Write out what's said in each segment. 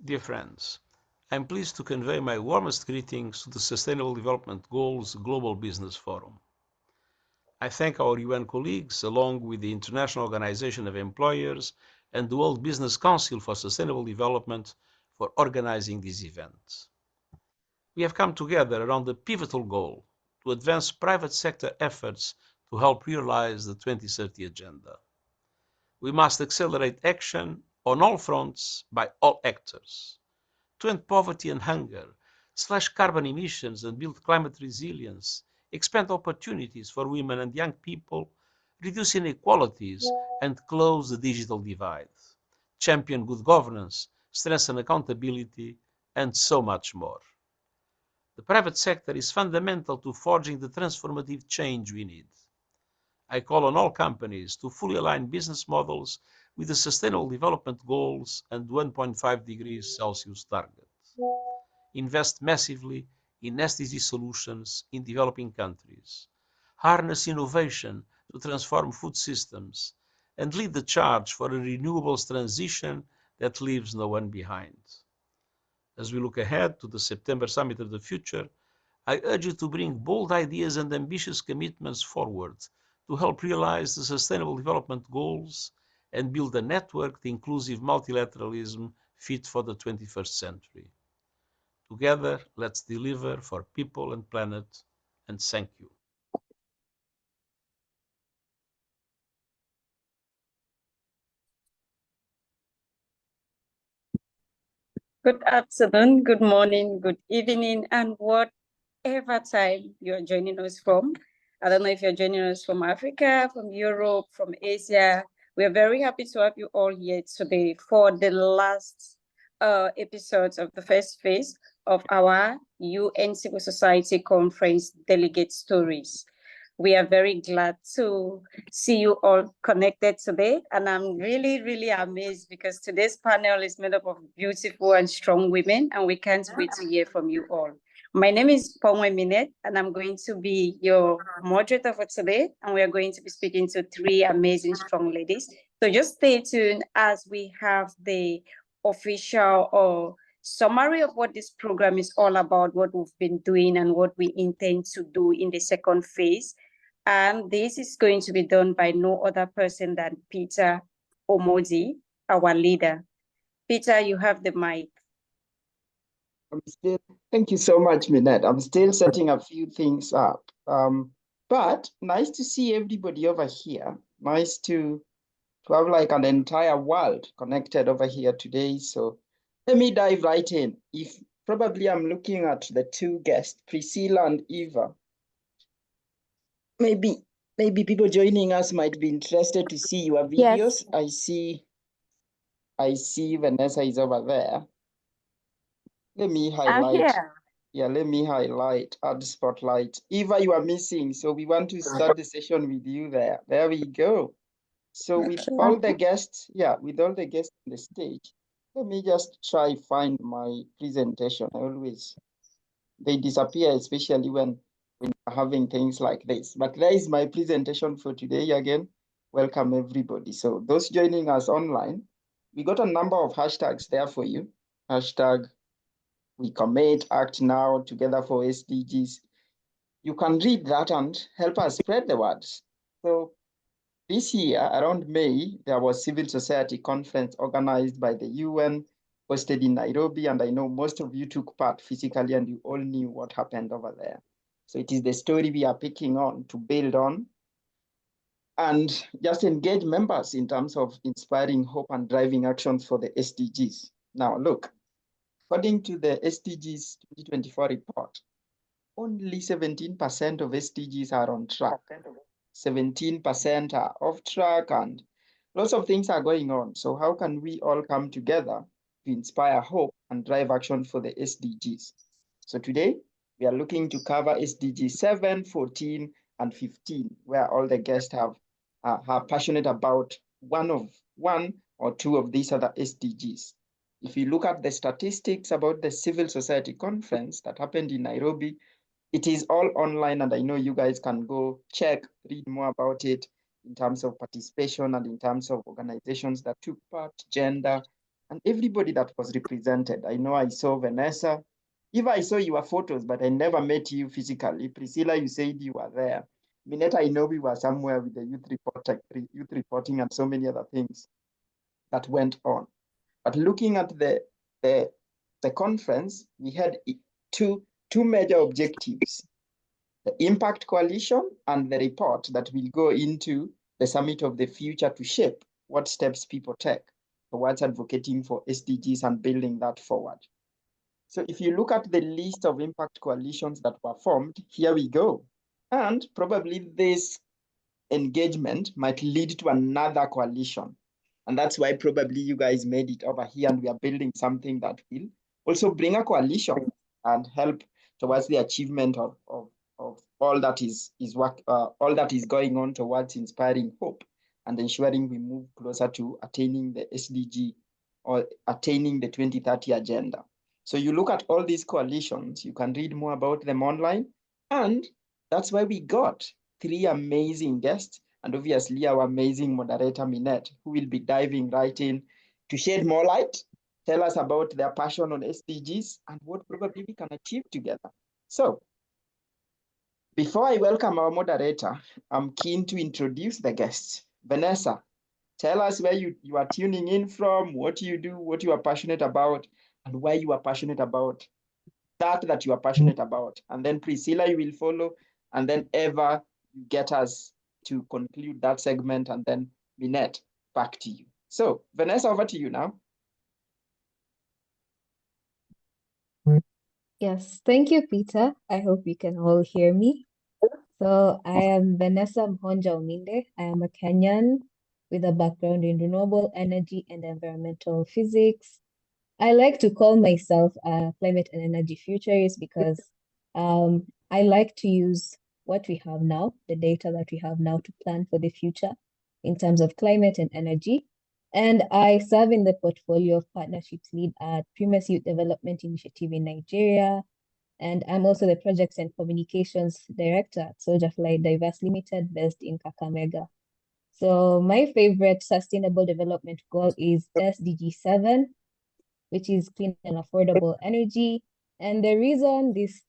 Dear friends, I'm pleased to convey my warmest greetings to the Sustainable Development Goals Global Business Forum. I thank our UN colleagues, along with the International Organization of Employers and the World Business Council for Sustainable Development, for organizing this event. We have come together around the pivotal goal to advance private sector efforts to help realize the 2030 Agenda. We must accelerate action on all fronts by all actors to end poverty and hunger, slash carbon emissions and build climate resilience, expand opportunities for women and young people, reduce inequalities, and close the digital divide, champion good governance, strengthen accountability, and so much more. The private sector is fundamental to forging the transformative change we need. I call on all companies to fully align business models with the Sustainable Development Goals and 1.5 degrees Celsius target. Invest massively in SDG solutions in developing countries. Harness innovation to transform food systems and lead the charge for a renewables transition that leaves no one behind. As we look ahead to the September Summit of the Future, I urge you to bring bold ideas and ambitious commitments forward to help realize the Sustainable Development Goals and build a networked, inclusive multilateralism fit for the 21st century. Together, let's deliver for people and planet, and thank you. Good afternoon, good morning, good evening, and whatever time you're joining us from. I don't know if you're joining us from Africa, from Europe, from Asia. We're very happy to have you all here today for the last episodes of the first phase of our UN Civil Society Conference Delegate Stories. We are very glad to see you all connected today. And I'm really, really amazed because today's panel is made up of beautiful and strong women, and we can't wait to hear from you all. My name is Pongwe Minette, and I'm going to be your moderator for today. And we are going to be speaking to three amazing, strong ladies. So just stay tuned as we have the official or summary of what this program is all about, what we've been doing, and what we intend to do in the second phase. And this is going to be done by no other person than Peter Omodi, our leader. Peter, you have the mic. Thank you so much, Minette. I'm still setting a few things up. But nice to see everybody over here. Nice to have like an entire world connected over here today. So let me dive right in. If probably I'm looking at the two guests, Priscilla and Eva. Maybe people joining us might be interested to see your videos. Yes. I see Vanessa is over there. Let me highlight. Yeah, let me highlight, add spotlight. Eva, you are missing, so we want to start the session with you there. There we go. So with all the guests, with all the guests on the stage, let me just try find my presentation. They disappear, especially when we're having things like this. But there is my presentation for today again. Welcome everybody. So those joining us online, we got a number of hashtags there for you. Hashtag We Commit, Act Now, Together for SDGs. You can read that and help us spread the words. So this year, around May, there was civil society conference organized by the UN, hosted in Nairobi, and I know most of you took part physically and you all knew what happened over there. So it is the story we are picking on to build on and just engage members in terms of inspiring hope and driving actions for the SDGs. Now look, according to the SDGs 2024 report, only 17% of SDGs are on track. 17% are off track and lots of things are going on. So how can we all come together to inspire hope and drive action for the SDGs? So today we are looking to cover SDG 7, 14, and 15, where all the guests are passionate about one or two of these other SDGs. If you look at the statistics about the civil society conference that happened in Nairobi, it is all online, and I know you guys can go check, read more about it in terms of participation and in terms of organizations that took part, gender, and everybody that was represented. I know I saw Vanessa. If I saw your photos, but I never met you physically. Priscilla, you said you were there. Minette, I know we were somewhere with the youth reporting and so many other things that went on. But looking at the conference, we had two major objectives: the Impact Coalition and the report that will go into the Summit of the Future to shape what steps people take towards advocating for SDGs and building that forward. So if you look at the list of impact coalitions that were formed, here we go. And probably this engagement might lead to another coalition. And that's why probably you guys made it over here, and we are building something that will also bring a coalition and help towards the achievement of all that all that is going on towards inspiring hope and ensuring we move closer to attaining the SDG or attaining the 2030 agenda. So you look at all these coalitions, you can read more about them online, and that's why we got 3 amazing guests, and obviously our amazing moderator, Minette, who will be diving right in to shed more light, tell us about their passion on SDGs and what probably we can achieve together. So before I welcome our moderator, I'm keen to introduce the guests. Vanessa, tell us where you are tuning in from, what you do, what you are passionate about, and why you are passionate about that you are passionate about. And then Priscilla, you will follow, and then Eva, you get us to conclude that segment, and then Minette, back to you. So Vanessa, over to you now. Yes, thank you, Peter. I hope you can all hear me. So I am Vanessa Mhonja Ominde. I am a Kenyan with a background in renewable energy and environmental physics. I like to call myself a climate and energy futurist because I like to use what we have now, the data that we have now, to plan for the future in terms of climate and energy. And I serve in the portfolio of partnerships lead at Primus Youth Development Initiative in Nigeria. And I'm also the projects and communications director at Soldier Fly Diverse Limited, based in Kakamega. So my favorite sustainable development goal is SDG 7, which is clean and affordable energy. And the reason this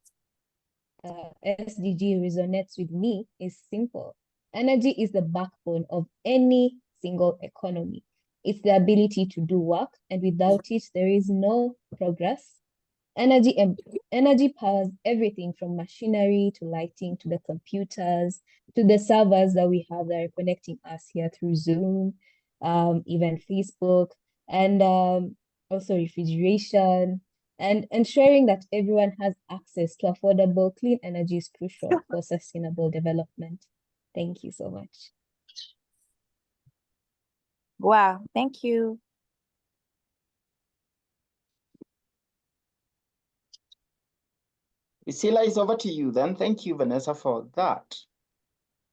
SDG resonates with me is simple. Energy is the backbone of any single economy. It's the ability to do work, and without it, there is no progress. Energy powers everything from machinery to lighting to the computers to the servers that we have that are connecting us here through Zoom, even Facebook, and also refrigeration. And ensuring that everyone has access to affordable, clean energy is crucial for sustainable development. Thank you so much. Wow, thank you. Priscilla, is over to you then. Thank you, Vanessa, for that.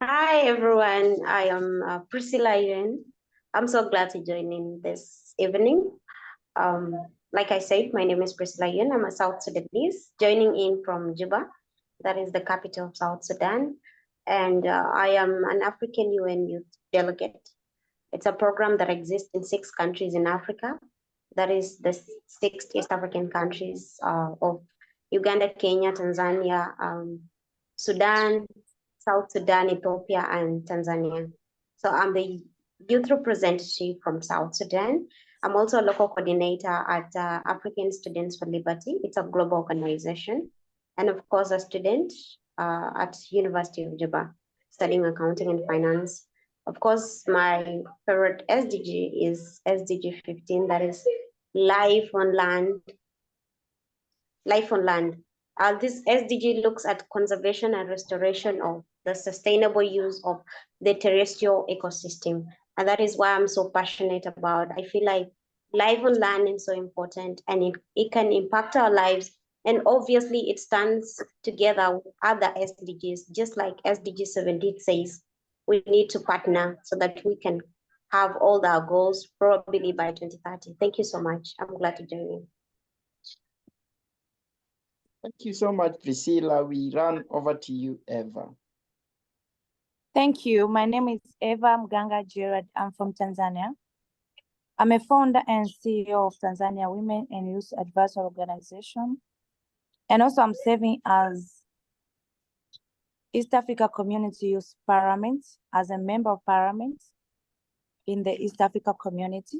Hi, everyone. I am Priscilla Yuen. I'm so glad to join in this evening. Like I said, my name is Priscilla Yuen. I'm a South Sudanese, joining in from Juba. That is the capital of South Sudan. And I am an African UN Youth Delegate. It's a program that exists in 6 countries in Africa. That is the 6 East African countries of Uganda, Kenya, Tanzania, Sudan, South Sudan, Ethiopia, and Tanzania. So I'm the youth representative from South Sudan. I'm also a local coordinator at African Students for Liberty. It's a global organization. And of course, a student at University of Juba, studying accounting and finance. Of course, my favorite SDG is SDG 15, that is life on land. Life on land. This SDG looks at conservation and restoration of the sustainable use of the terrestrial ecosystem. And that is why I'm so passionate about. I feel like life on land is so important, and it can impact our lives. And obviously it stands together with other SDGs, just like SDG 17 says, we need to partner so that we can have all our goals probably by 2030. Thank you so much. I'm glad to join you. Thank you so much, Priscilla. We run over to you, Eva. Thank you. My name is Eva Mganga Gerard. I'm from Tanzania. I'm a founder and CEO of Tanzania Women and Youth Advisory Organization. And also I'm serving as East Africa Community Youth Parliament, as a member of parliament in the East Africa community.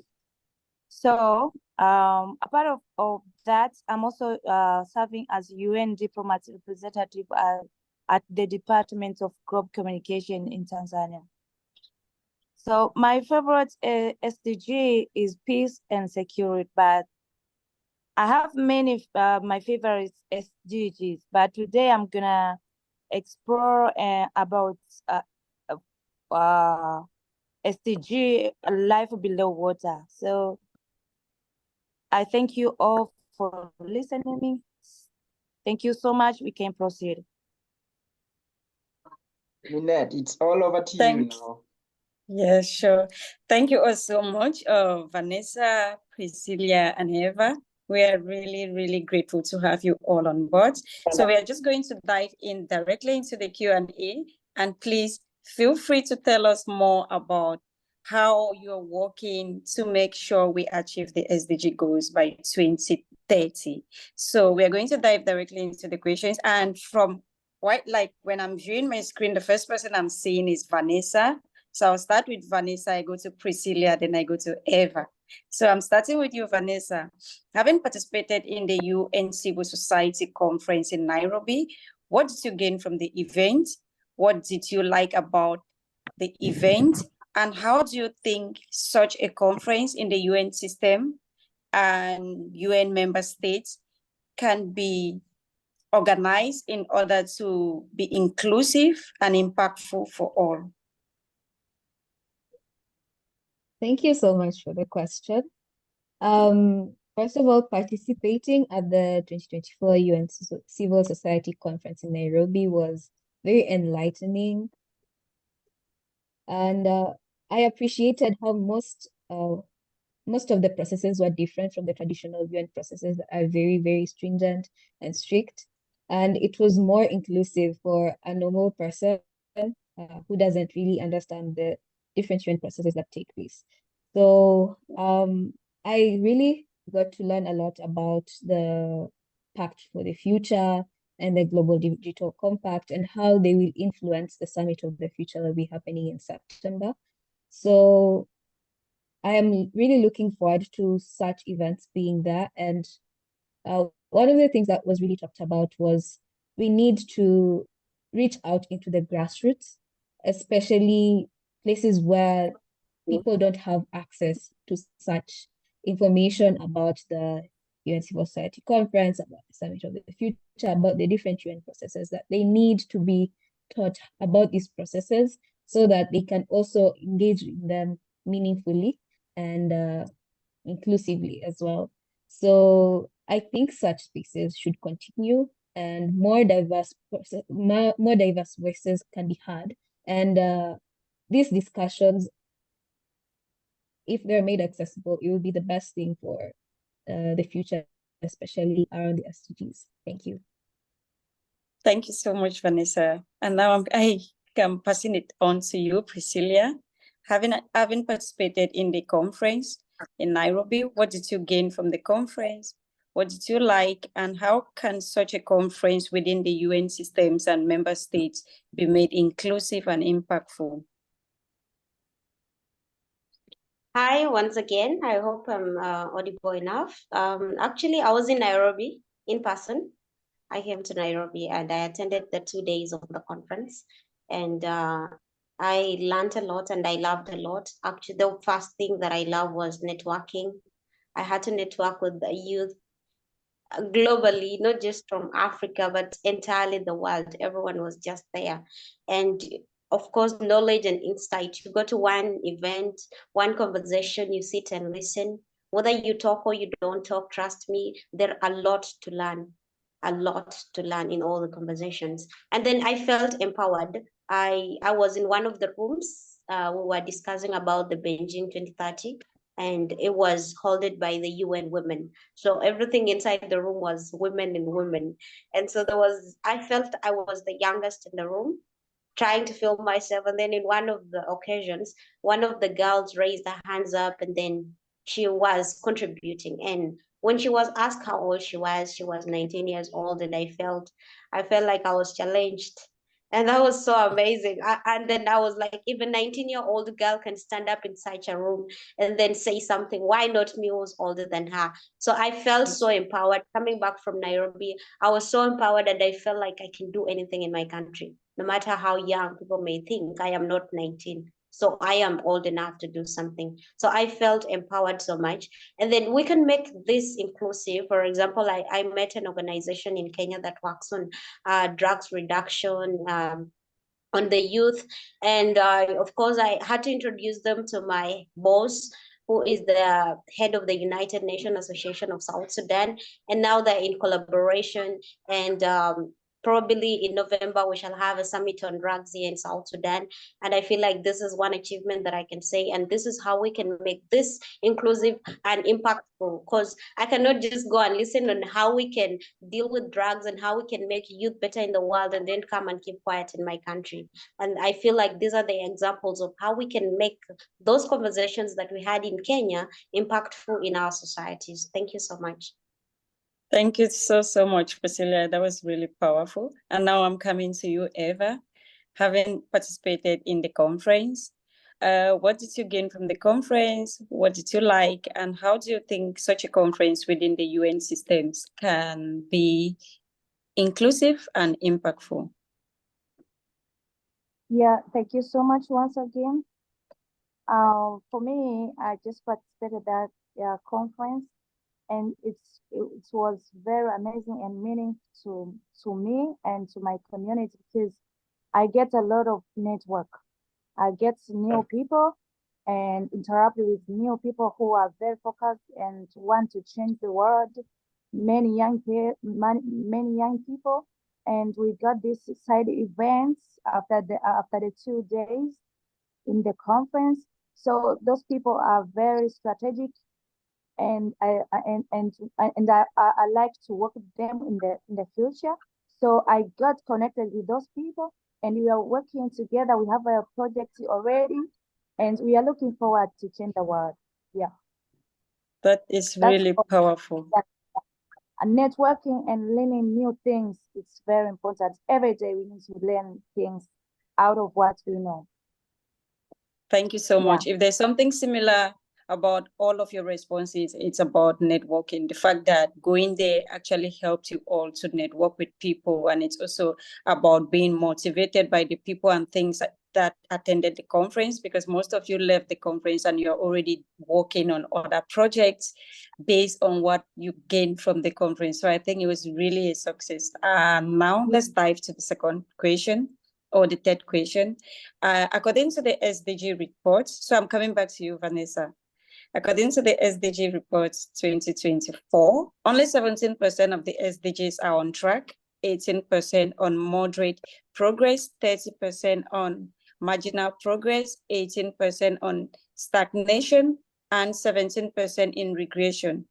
So a part of that, I'm also serving as UN diplomatic representative at the Department of Global Communication in Tanzania. So my favorite SDG is peace and security, but I have many my favorite SDGs, but today I'm gonna explore about SDG, life below water. So I thank you all for listening to me. Thank you so much. We can proceed. Minette, it's all over to you now. Yeah, sure. Thank you all so much, Vanessa, Priscilla, and Eva. We are really, really grateful to have you all on board. So we are just going to dive in directly into the Q&A, and please feel free to tell us more about how you're working to make sure we achieve the SDG goals by 2030. So we are going to dive directly into the questions, and from like when I'm viewing my screen, the first person I'm seeing is Vanessa. So I'll start with Vanessa, I go to Priscilla, then I go to Eva. So I'm starting with you, Vanessa. Having participated in the UN Civil Society Conference in Nairobi, what did you gain from the event? What did you like about the event? And how do you think such a conference in the UN system and UN member states can be organized in order to be inclusive and impactful for all? Thank you so much for the question. First of all, participating at the 2024 UN Civil Society Conference in Nairobi was very enlightening. And I appreciated how most of the processes were different from the traditional UN processes that are very, very stringent and strict. And it was more inclusive for a normal person who doesn't really understand the different UN processes that take place. So I really got to learn a lot about the Pact for the Future and the Global Digital Compact and how they will influence the Summit of the Future that will be happening in September. So I am really looking forward to such events being there. And one of the things that was really talked about was we need to reach out into the grassroots, especially places where people don't have access to such information about the UN Civil Society Conference, about the Summit of the Future, about the different UN processes, that they need to be taught about these processes so that they can also engage in them meaningfully and inclusively as well. So I think such spaces should continue and more diverse voices can be heard. And these discussions, if they're made accessible, it will be the best thing for the future, especially around the SDGs. Thank you. Thank you so much, Vanessa. And now I'm passing it on to you, Priscilla. Having participated in the conference in Nairobi, what did you gain from the conference? What did you like? And how can such a conference within the UN systems and member states be made inclusive and impactful? Hi, once again. I hope I'm audible enough. Actually, I was in Nairobi in person. I came to Nairobi and I attended the 2 days of the conference. And I learned a lot and I loved a lot. Actually, the first thing that I loved was networking. I had to network with the youth globally, not just from Africa, but entirely the world. Everyone was just there. And of course, knowledge and insight. You go to one event, one conversation, you sit and listen. Whether you talk or you don't talk, trust me, there are a lot to learn in all the conversations. And then I felt empowered. I was in one of the rooms. We were discussing about the Beijing 2030, and it was held by the UN Women. So everything inside the room was women and women. And so I felt I was the youngest in the room, trying to film myself. And then in one of the occasions, one of the girls raised her hands up and then she was contributing. And when she was asked how old she was 19 years old, and I felt like I was challenged. And that was so amazing. And then I was like, even 19-year-old girl can stand up in such a room and then say something. Why not me, who was older than her? So I felt so empowered coming back from Nairobi. I was so empowered, and I felt like I can do anything in my country, no matter how young people may think. I am not 19. So I am old enough to do something. So I felt empowered so much. And then we can make this inclusive. For example, I met an organization in Kenya that works on drugs reduction, on the youth. And of course, I had to introduce them to my boss, who is the head of the United Nations Association of South Sudan. And now they're in collaboration. And probably in November, we shall have a summit on drugs here in South Sudan. And I feel like this is one achievement that I can say. And this is how we can make this inclusive and impactful. Because I cannot just go and listen on how we can deal with drugs and how we can make youth better in the world and then come and keep quiet in my country. And I feel like these are the examples of how we can make those conversations that we had in Kenya impactful in our societies. Thank you so much. Thank you so much, Priscilla. That was really powerful. And now I'm coming to you, Eva, having participated in the conference. What did you gain from the conference? What did you like? And how do you think such a conference within the UN systems can be inclusive and impactful? Yeah, thank you so much once again. For me, I just participated that conference, and it was very amazing and meaning to me and to my community, because I get a lot of network. I get new people and interact with new people who are very focused and want to change the world. Many young people, and we got these side events after the 2 days in the conference. So those people are very strategic, and I like to work with them in the future. So I got connected with those people, and we are working together. We have a project already, and we are looking forward to change the world. Yeah, that is really powerful. And networking and learning new things is very important. Every day we need to learn things out of what we know. Thank you so much. If there's something similar about all of your responses, it's about networking. The fact that going there actually helped you all to network with people. And it's also about being motivated by the people and things that attended the conference, because most of you left the conference and you're already working on other projects based on what you gained from the conference. So I think it was really a success. Now let's dive to the second question, or the third question. According to the SDG report, so I'm coming back to you, Vanessa. According to the SDG report 2024, only 17% of the SDGs are on track, 18% on moderate progress, 30% on marginal progress, 18% on stagnation, and 17% in regression.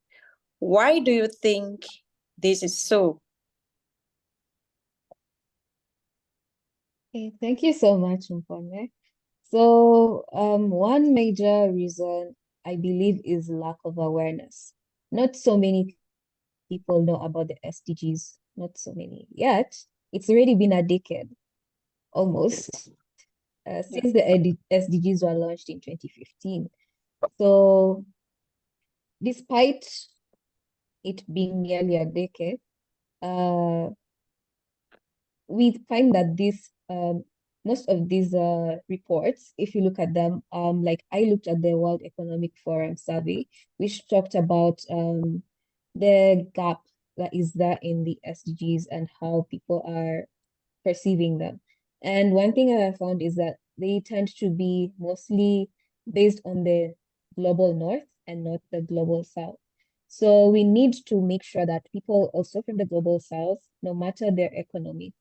Why do you think this is so? Okay, thank you so much, Mfone. So, one major reason I believe is lack of awareness. Not so many people know about the SDGs, not so many yet. It's already been a decade, almost, since the SDGs were launched in 2015. So, despite it being nearly a decade, we find that most of these reports, if you look at them, like I looked at the World Economic Forum survey, which talked about the gap that is there in the SDGs and how people are perceiving them. And one thing that I found is that they tend to be mostly based on the global north and not the global south. So we need to make sure that people also from the global south, no matter their economic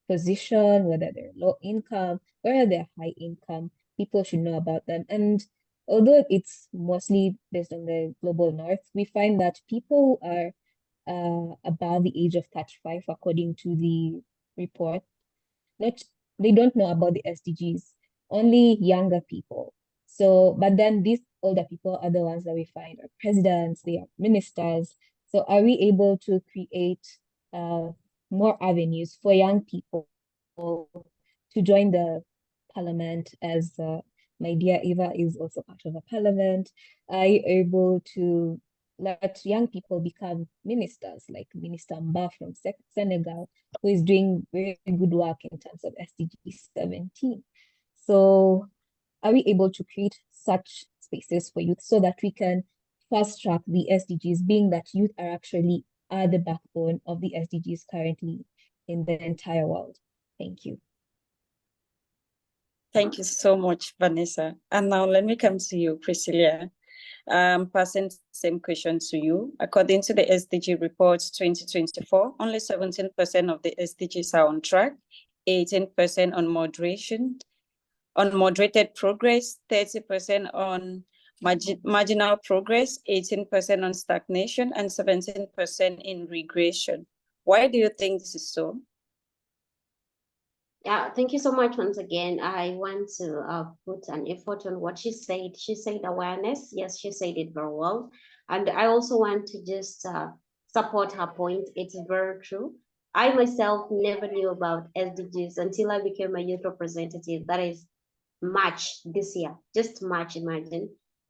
position, whether they're low income, whether they're high income, people should know about them. And although it's mostly based on the global north, we find that people who are above the age of 35, according to the report, they don't know about the SDGs, only younger people. So, but then these older people are the ones that we find are presidents, they are ministers. So are we able to create more avenues for young people to join the parliament, as my dear Eva is also part of a parliament? Are you able to let young people become ministers, like Minister Mba from Senegal, who is doing very good work in terms of SDG 17? So are we able to create such spaces for youth so that we can fast track the SDGs, being that youth are the backbone of the SDGs currently in the entire world? Thank you. Thank you so much, Vanessa. And now let me come to you, Priscilla. Passing the same question to you. According to the SDG report 2024, only 17% of the SDGs are on track, 18% on moderated progress, 30% on marginal progress, 18% on stagnation, and 17% in regression. Why do you think this is so? Yeah, thank you so much once again. I want to put an effort on what she said. She said awareness. Yes, she said it very well. And I also want to just support her point. It's very true. I myself never knew about SDGs until I became a youth representative. That is March this year, just March, imagine.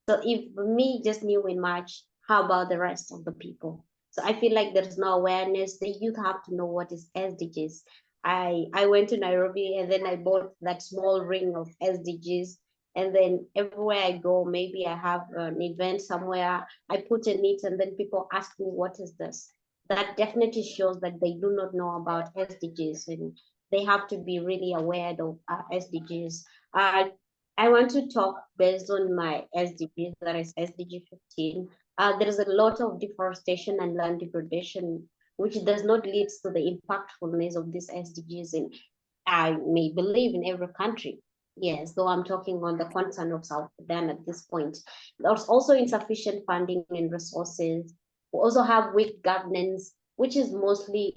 So if me just knew in March, how about the rest of the people? So I feel like there's no awareness. The youth have to know what is SDGs. I went to Nairobi and then I bought that small ring of SDGs. And then everywhere I go, maybe I have an event somewhere, I put in it and then people ask me, what is this? That definitely shows that they do not know about SDGs and they have to be really aware of SDGs. I want to talk based on my SDGs, that is SDG 15. There is a lot of deforestation and land degradation which does not lead to the impactfulness of these SDGs in, I may believe, in every country. Yes, though I'm talking on the concern of South Sudan at this point. There's also insufficient funding and resources. We also have weak governance, which is mostly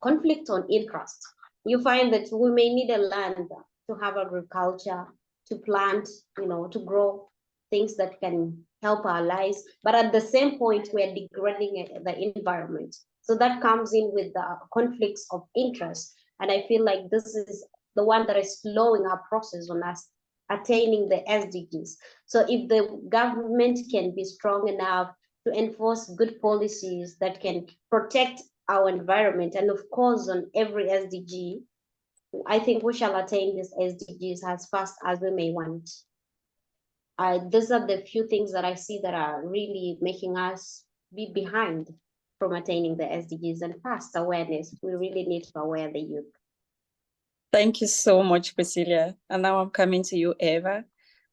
conflict on interest. You find that we may need a land to have agriculture, to plant, to grow things that can help our lives. But at the same point, we are degrading the environment. So that comes in with the conflicts of interest. And I feel like this is the one that is slowing our process on us attaining the SDGs. So if the government can be strong enough to enforce good policies that can protect our environment, and of course on every SDG, I think we shall attain these SDGs as fast as we may want. These are the few things that I see that are really making us be behind from attaining the SDGs, and fast awareness. We really need to aware the youth. Thank you so much, Priscilla. And now I'm coming to you, Eva.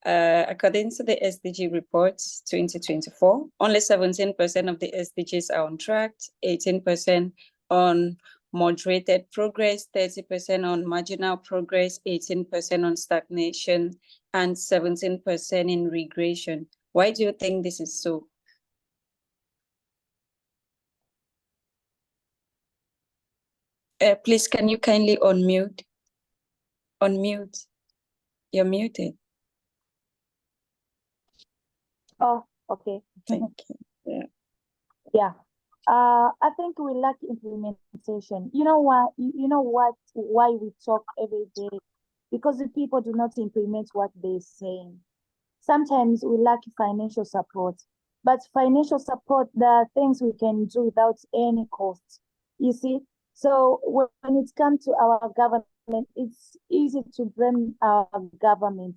According to the SDG report 2024, only 17% of the SDGs are on track, 18% on moderated progress, 30% on marginal progress, 18% on stagnation, and 17% in regression. Why do you think this is so? Please, can you kindly unmute? Unmute. You're muted. Oh, okay. Thank you. Yeah. I think we lack implementation. You know what? Why we talk every day? Because the people do not implement what they're saying. Sometimes we lack financial support, but financial support, there are things we can do without any cost. You see? So when it comes to our government, it's easy to blame our government.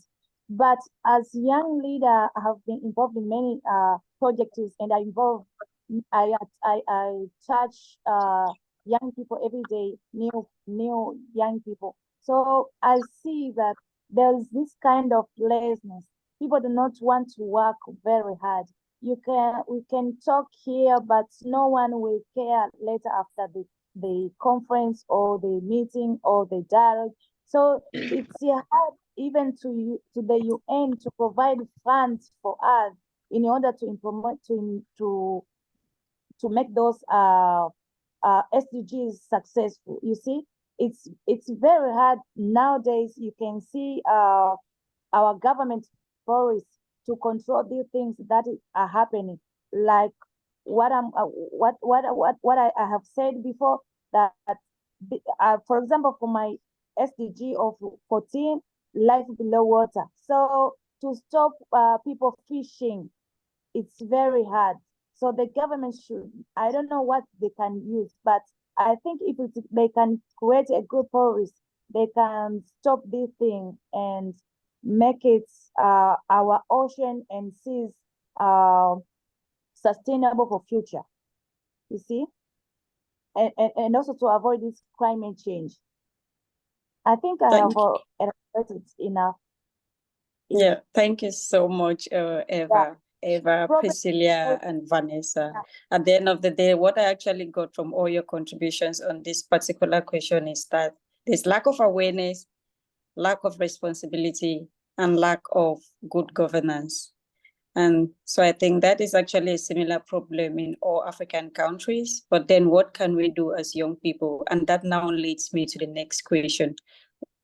But as young leader, I have been involved in many projects, and I touch young people every day, new young people. So I see that there's this kind of laziness. People do not want to work very hard. We can talk here, but no one will care later after the conference or the meeting or the dialogue. So it's hard even to the UN to provide funds for us in order to implement to make those SDGs successful. You see, it's very hard nowadays. You can see our government forests to control these things that are happening, like what I have said before, that for example, for my SDG of 14, life below water. So to stop people fishing, it's very hard. So the government should, I don't know what they can use, but I think if they can create a good policy, they can stop this thing and make it our ocean and seas sustainable for future. You see? And also to avoid this climate change. I think I have elaborated enough. Yeah, thank you so much, Eva. Eva, Priscilla, and Vanessa. At the end of the day, what I actually got from all your contributions on this particular question is that there's lack of awareness, lack of responsibility, and lack of good governance. And so I think that is actually a similar problem in all African countries. But then what can we do as young people? And that now leads me to the next question.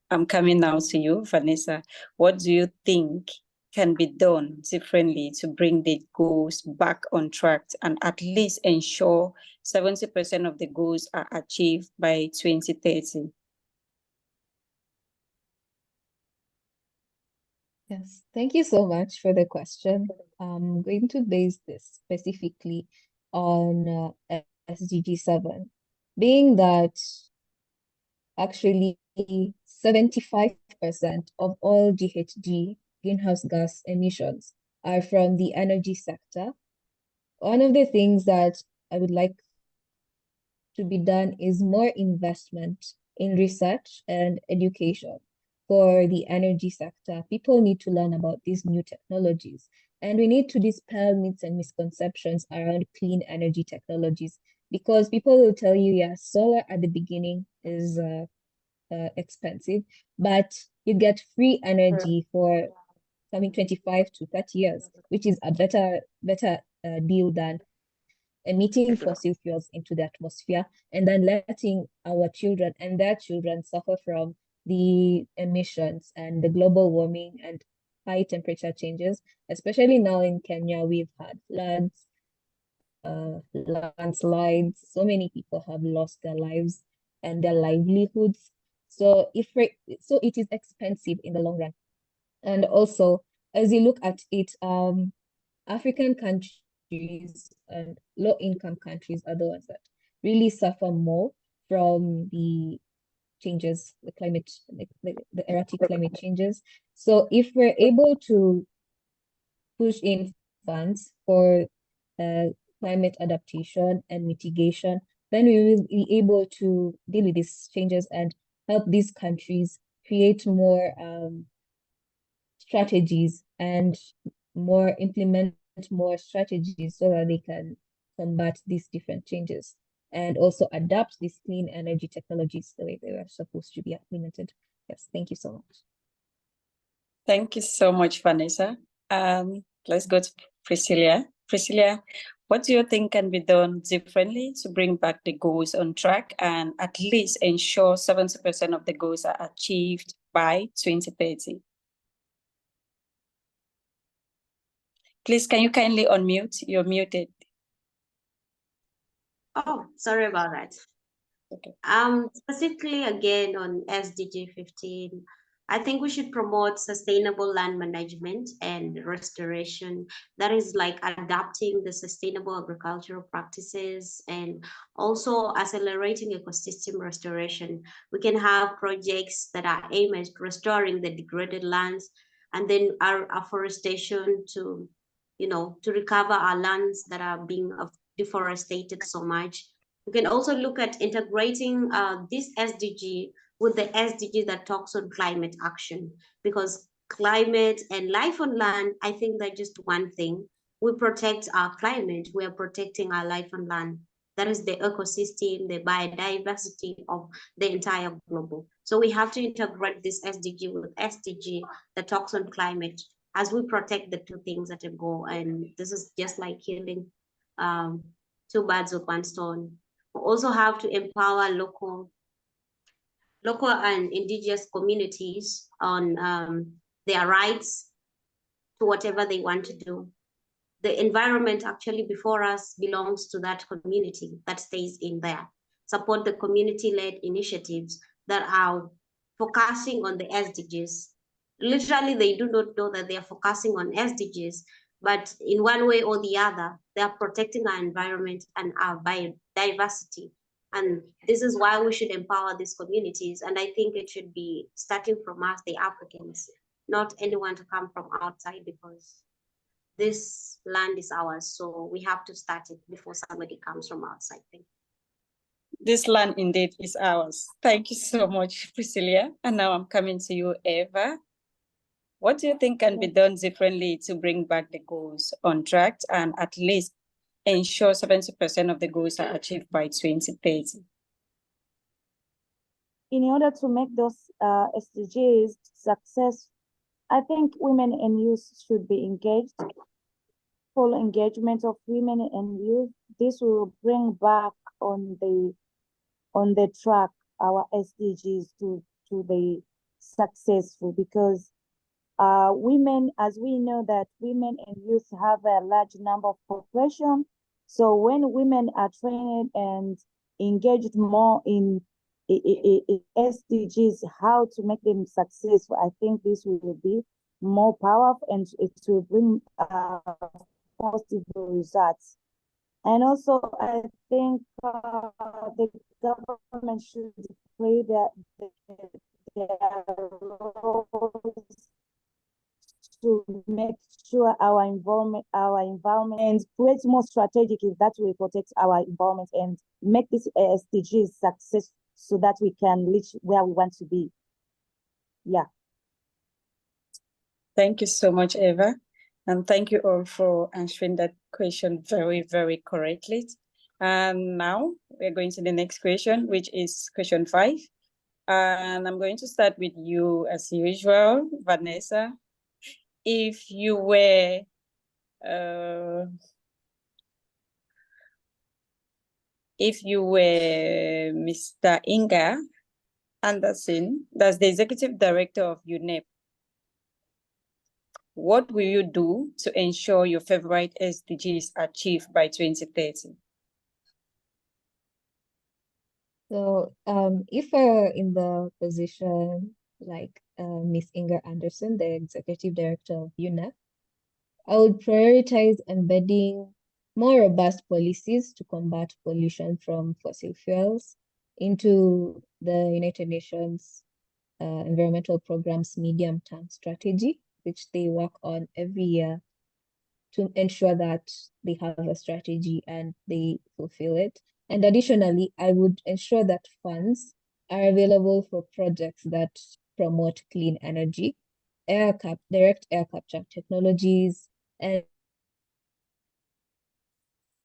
I'm coming now to you, Vanessa. What do you think can be done differently to bring the goals back on track and at least ensure 70% of the goals are achieved by 2030? Yes, thank you so much for the question. I'm going to base this specifically on SDG 7, being that actually 75% of all GHG, greenhouse gas emissions, are from the energy sector. One of the things that I would like to be done is more investment in research and education for the energy sector. People need to learn about these new technologies, and we need to dispel myths and misconceptions around clean energy technologies, because people will tell you, yeah, solar at the beginning is expensive, but you get free energy for coming 25 to 30 years, which is a better deal than emitting fossil fuels into the atmosphere and then letting our children and their children suffer from the emissions and the global warming and high temperature changes. Especially now in Kenya, we've had floods, landslides. So many people have lost their lives and their livelihoods. So it is expensive in the long run. And also, as you look at it, African countries and low-income countries are the ones that really suffer more from the changes, the erratic climate changes. So if we're able to push in funds for climate adaptation and mitigation, then we will be able to deal with these changes and help these countries create more strategies and implement more strategies so that they can combat these different changes and also adapt these clean energy technologies the way they were supposed to be implemented. Yes, thank you so much. Thank you so much, Vanessa. Let's go to Priscilla. Priscilla, what do you think can be done differently to bring back the goals on track and at least ensure 70% of the goals are achieved by 2030? Please, can you kindly unmute? You're muted. Oh, sorry about that. Okay. Specifically again on SDG 15, I think we should promote sustainable land management and restoration. That is like adapting the sustainable agricultural practices and also accelerating ecosystem restoration. We can have projects that are aimed at restoring the degraded lands and then our afforestation to, to recover our lands that are being deforested so much. We can also look at integrating this SDG with the SDG that talks on climate action, because climate and life on land, I think they're just one thing. We protect our climate, we are protecting our life on land. That is the ecosystem, the biodiversity of the entire global. So we have to integrate this SDG with SDG that talks on climate as we protect the two things at a go. And this is just like killing two birds with one stone. We also have to empower local and indigenous communities on their rights to whatever they want to do. The environment actually before us belongs to that community that stays in there. Support the community-led initiatives that are focusing on the SDGs. Literally, they do not know that they are focusing on SDGs, but in one way or the other, they are protecting our environment and our biodiversity. And this is why we should empower these communities. And I think it should be starting from us, the Africans, not anyone to come from outside, because this land is ours. So we have to start it before somebody comes from outside. Thank you. This land indeed is ours. Thank you so much, Priscilla. And now I'm coming to you, Eva. What do you think can be done differently to bring back the goals on track and at least ensure 70% of the goals are achieved by 2030? In order to make those SDGs success, I think women and youth should be engaged. Full engagement of women and youth. This will bring back on the track our SDGs to the successful, because women, as we know that women and youth have a large number of population. So when women are trained and engaged more in SDGs, how to make them successful, I think this will be more powerful and it will bring positive results. And also, I think the government should play their roles to make sure our environment creates more strategic, that will protect our environment and make this SDGs success so that we can reach where we want to be. Yeah. Thank you so much, Eva. And thank you all for answering that question very, very correctly. And now we're going to the next question, which is question 5. And I'm going to start with you as usual, Vanessa. If you were Mr. Inga Anderson, that's the Executive Director of UNEP, what will you do to ensure your favorite SDG is achieved by 2030? So if we're in the position like Miss Inga Anderson, the Executive Director of UNEP, I would prioritize embedding more robust policies to combat pollution from fossil fuels into the United Nations Environmental Programme's medium-term strategy, which they work on every year to ensure that they have a strategy and they fulfill it. And additionally, I would ensure that funds are available for projects that promote clean energy, direct air capture technologies, and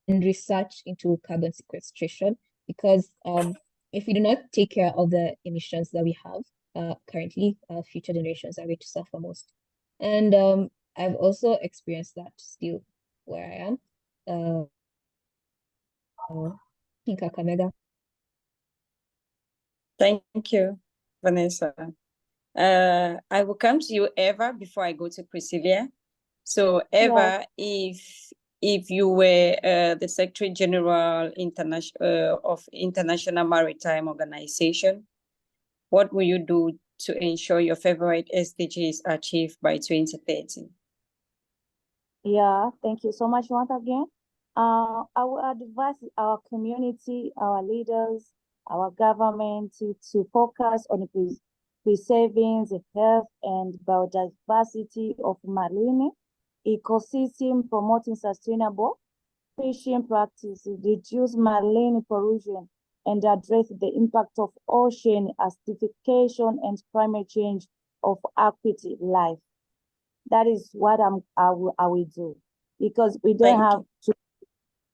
research into carbon sequestration, because if we do not take care of the emissions that we have currently, future generations are going to suffer most. And I've also experienced that still where I am in Kakamega. Thank you, Vanessa. I will come to you, Eva, before I go to Priscilla. So, Eva, if you were the Secretary General of International Maritime Organization, what will you do to ensure your favorite SDGs are achieved by 2030? Yeah, thank you so much once again. I will advise our community, our leaders, our government to focus on preserving the health and biodiversity of marine ecosystem, promoting sustainable fishing practices, reduce marine pollution, and address the impact of ocean acidification and climate change of aquatic life. That is what I will do, because we don't have to.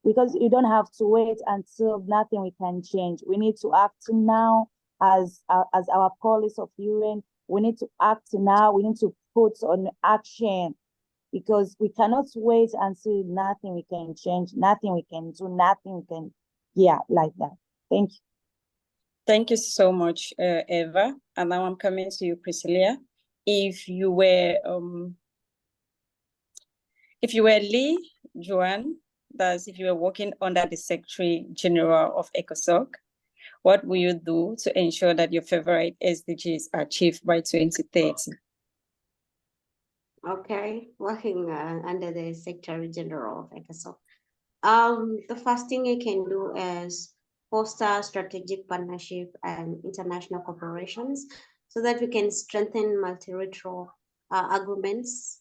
Because you don't have to wait until nothing we can change. We need to act now as our policy of UN. We need to act now. We need to put on action, because we cannot wait until nothing we can change, nothing we can do, nothing we can, like that. Thank you. Thank you so much, Eva. And now I'm coming to you, Priscilla. If you were If you were Lee Joan, that's if you were working under the Secretary General of ECOSOC, what will you do to ensure that your favorite SDGs are achieved by 2030? Okay, working under the Secretary General of ECOSOC. The first thing I can do is foster strategic partnership and international cooperations so that we can strengthen multilateral agreements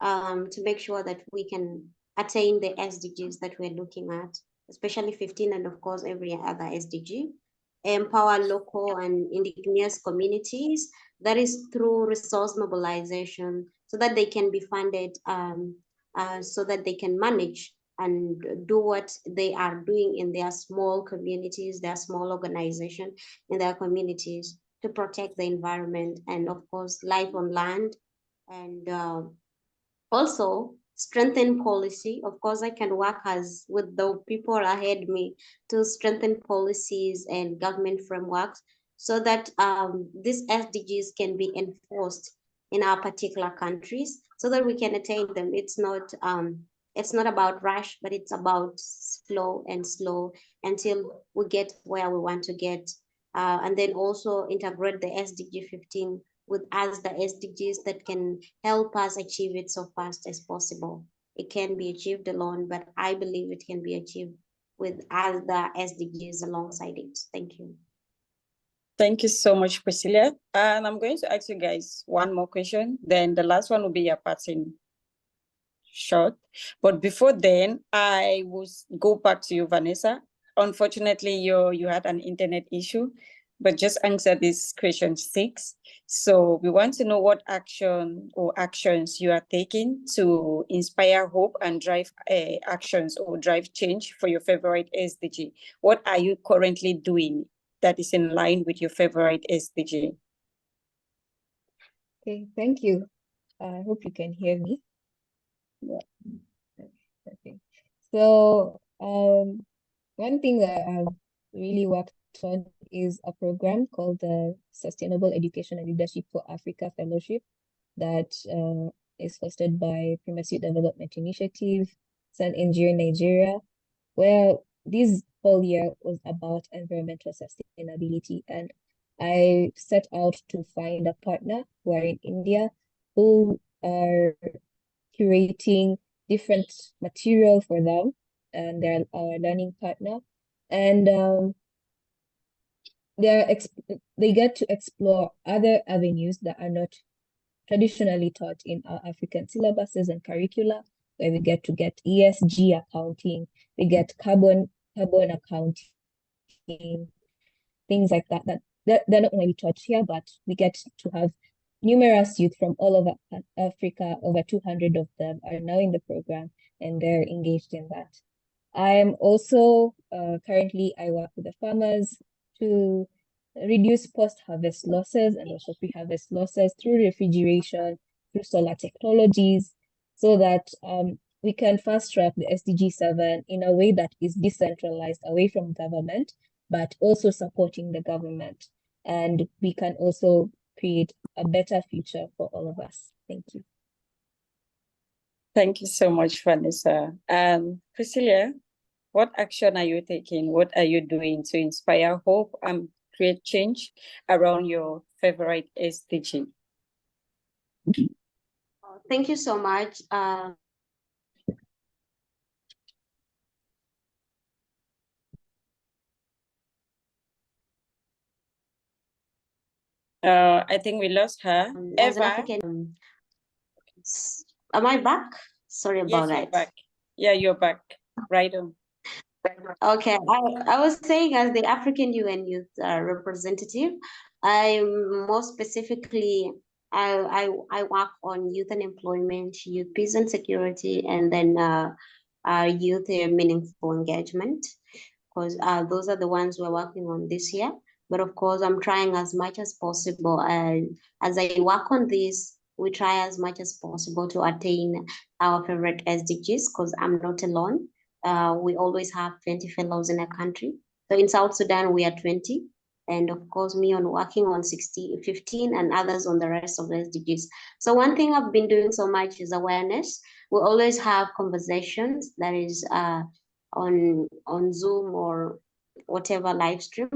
to make sure that we can attain the SDGs that we're looking at, especially 15 and of course every other SDG. Empower local and indigenous communities, that is through resource mobilization so that they can be funded, so that they can manage and do what they are doing in their small communities, their small organization in their communities to protect the environment and of course life on land. And also strengthen policy. Of course, I can work as with the people ahead me to strengthen policies and government frameworks so that these SDGs can be enforced in our particular countries so that we can attain them. It's not about rush, but it's about slow until we get where we want to get. And then also integrate the SDG 15 with us, the SDGs that can help us achieve it so fast as possible. It can be achieved alone, but I believe it can be achieved with other SDGs alongside it. Thank you. Thank you so much, Priscilla. And I'm going to ask you guys one more question. Then the last one will be your passing shot. But before then, I will go back to you, Vanessa. Unfortunately, you had an internet issue, but just answer this question 6. So we want to know what action or actions you are taking to inspire hope and drive actions or drive change for your favorite SDG. What are you currently doing that is in line with your favorite SDG? Okay, thank you. I hope you can hear me. Yeah. Okay. So one thing that I've really worked on is a program called the Sustainable Education and Leadership for Africa Fellowship that is hosted by Primacy Development Initiative, San NGO Nigeria, where this whole year was about environmental sustainability. And I set out to find a partner who are in India who are curating different material for them, and they're our learning partner. And they get to explore other avenues that are not traditionally taught in our African syllabuses and curricula, where we get to get ESG accounting, we get carbon accounting, things like that, they're not only taught here, but we get to have numerous youth from all over Africa. Over 200 of them are now in the program, and they're engaged in that. I am also currently, I work with the farmers to reduce post-harvest losses and also pre-harvest losses through refrigeration, through solar technologies, so that we can fast-track the SDG 7 in a way that is decentralized, away from government, but also supporting the government. And we can also create a better future for all of us. Thank you. Thank you so much, Vanessa. Priscilla, what action are you taking? What are you doing to inspire hope and create change around your favorite SDG? Thank you so much. I think we lost her. As an African, am I back? Sorry about that. You're back. Yeah, you're back. Right on. Okay, I was saying as the African UN Youth representative, I'm more specifically, I work on youth and employment, youth peace and security, and then youth meaningful engagement, because those are the ones we're working on this year. But of course, I'm trying as much as possible, and as I work on this, we try as much as possible to attain our favorite SDGs, because I'm not alone. We always have 20 fellows in a country. So in South Sudan, we are 20. And of course, me on working on 15 and others on the rest of the SDGs. So one thing I've been doing so much is awareness. we always have conversations that is on Zoom or whatever live stream.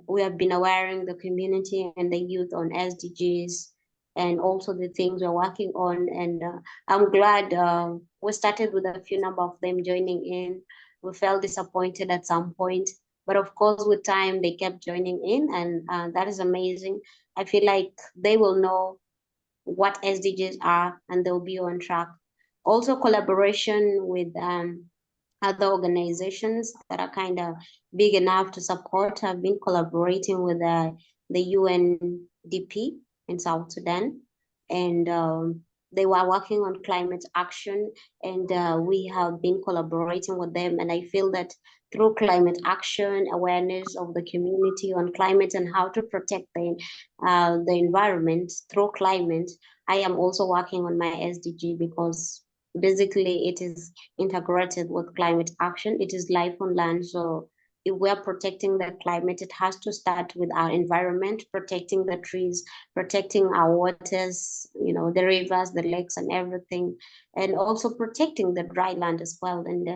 We have been awareing the community and the youth on SDGs and also the things we're working on. And I'm glad we started with a few number of them joining in. We felt disappointed at some point, but of course with time they kept joining in, and that is amazing. I feel like they will know what SDGs are and they'll be on track. Also collaboration with other organizations that are kind of big enough to support have been collaborating with the UNDP in South Sudan, and they were working on climate action, and we have been collaborating with them. And I feel that through climate action, awareness of the community on climate and how to protect the environment through climate, I am also working on my SDG because basically it is integrated with climate action. It is life on land. So if we're protecting the climate, it has to start with our environment, protecting the trees, protecting our waters, the rivers, the lakes and everything, and also protecting the dry land as well. And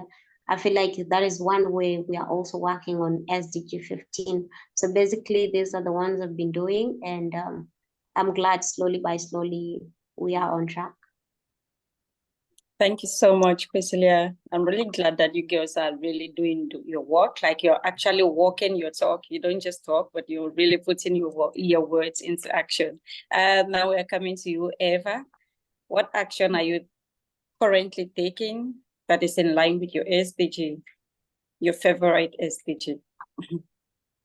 I feel like that is one way we are also working on SDG 15. So basically these are the ones I've been doing, and I'm glad slowly by slowly we are on track. Thank you so much, Priscilla. I'm really glad that you girls are really doing your work, like you're actually walking your talk. You don't just talk, but you're really putting your words into action. Now we're coming to you, Eva. What action are you currently taking that is in line with your SDG, your favorite SDG?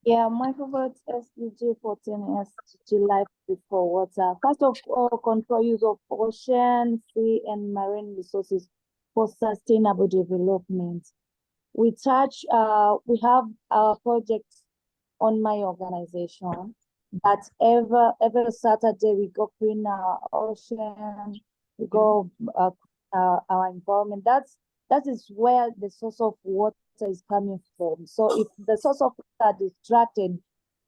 Yeah, my favorite SDG 14 SDG life before water. First of all, control use of ocean, sea, and marine resources for sustainable development. We have projects on my organization that every Saturday we go clean our ocean, we go our environment. That is where the source of water is coming from. So if the source of water is distracted,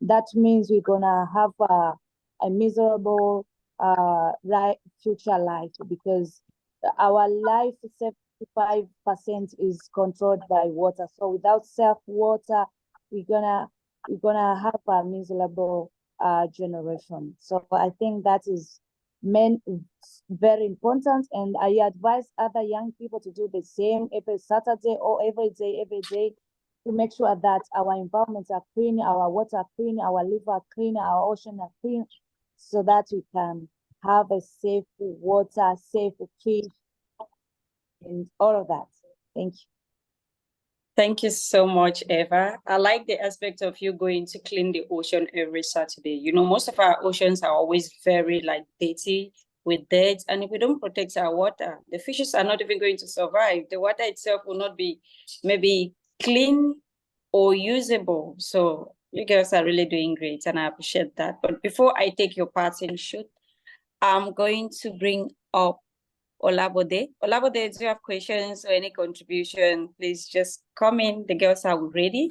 that means we're gonna have a miserable future life, because our life 75% is controlled by water. So without safe water, we're gonna have a miserable generation. So I think that is very important, and I advise other young people to do the same every Saturday or every day to make sure that our environments are clean, our water are clean, our river are clean, our ocean are clean, so that we can have a safe water, safe fish, and all of that. Thank you. Thank you so much, Eva. I like the aspect of you going to clean the ocean every Saturday. Most of our oceans are always very dirty with dirt. And if we don't protect our water, the fishes are not even going to survive. The water itself will not be maybe clean or usable. So you girls are really doing great, and I appreciate that. But before I take your parting shoot, I'm going to bring up Olabode. Olabode, do you have questions or any contribution? Please just come in. The girls are ready.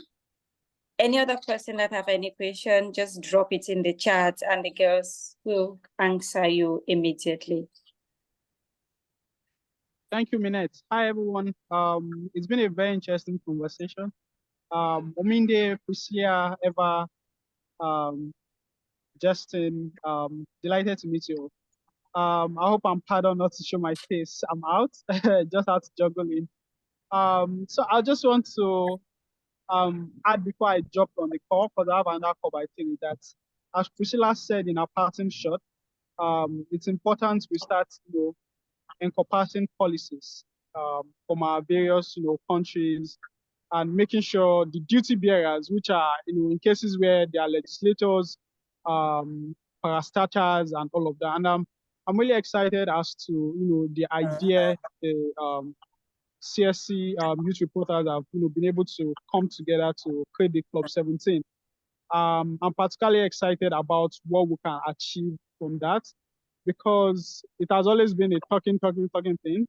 Any other person that have any question, just drop it in the chat and the girls will answer you immediately. Thank you, Minette. Hi, everyone. It's been a very interesting conversation. Ominde, Priscilla, Eva, Justin, delighted to meet you. I hope I'm pardoned not to show my face. I'm out, just out to juggle in. So I just want to add before I jump on the call, because I have another call by 3, that as Priscilla said in her parting shot, it's important we start, encompassing policies from our various, countries, and making sure the duty bearers, which are, in cases where there are legislators, parastatals, and all of that. And I'm really excited as to, the idea the CSC youth reporters have, been able to come together to create the Club 17. I'm particularly excited about what we can achieve from that, because it has always been a talking thing.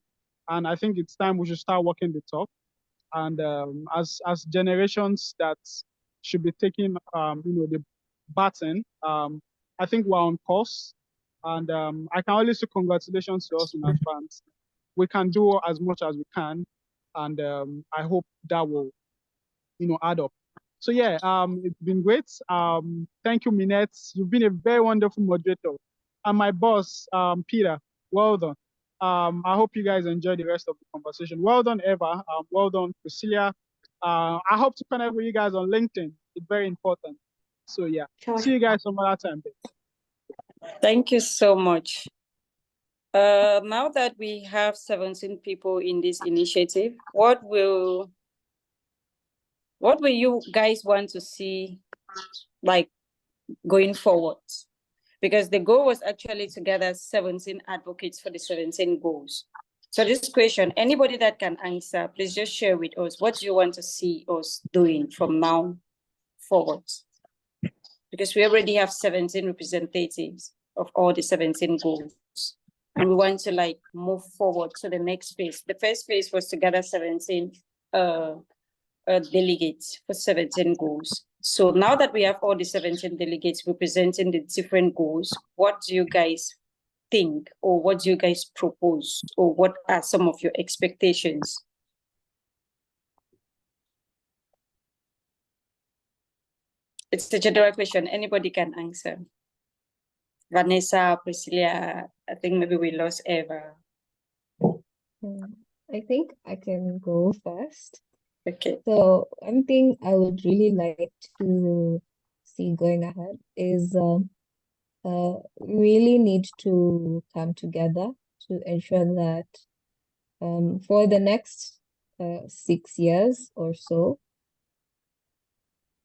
And I think it's time we should start walking the talk. And as generations that should be taking, the baton, I think we're on course. And I can only say congratulations to us in advance. we can do as much as we can. And I hope that will, add up. So yeah, it's been great. Thank you, Minette. You've been a very wonderful moderator. And my boss, Peter, well done. I hope you guys enjoy the rest of the conversation. Well done, Eva. Well done, Priscilla. I hope to connect with you guys on LinkedIn. It's very important. So yeah, Sure. see you guys some other time. Thank you so much. Now that we have 17 people in this initiative, what will you guys want to see, like, going forward? Because the goal was actually to gather 17 advocates for the 17 goals. So this question, anybody that can answer, please just share with us. What do you want to see us doing from now forward? Because we already have 17 representatives of all the 17 goals. And we want to, like, move forward to the next phase. The first phase was to gather 17 delegates for 17 goals. So now that we have all the 17 delegates representing the different goals, what do you guys think, or what do you guys propose, or what are some of your expectations? It's a general question. Anybody can answer. Vanessa, Priscilla, I think maybe we lost Eva. I think I can go first. Okay. So one thing I would really like to see going ahead is we really need to come together to ensure that for the next 6 years or so,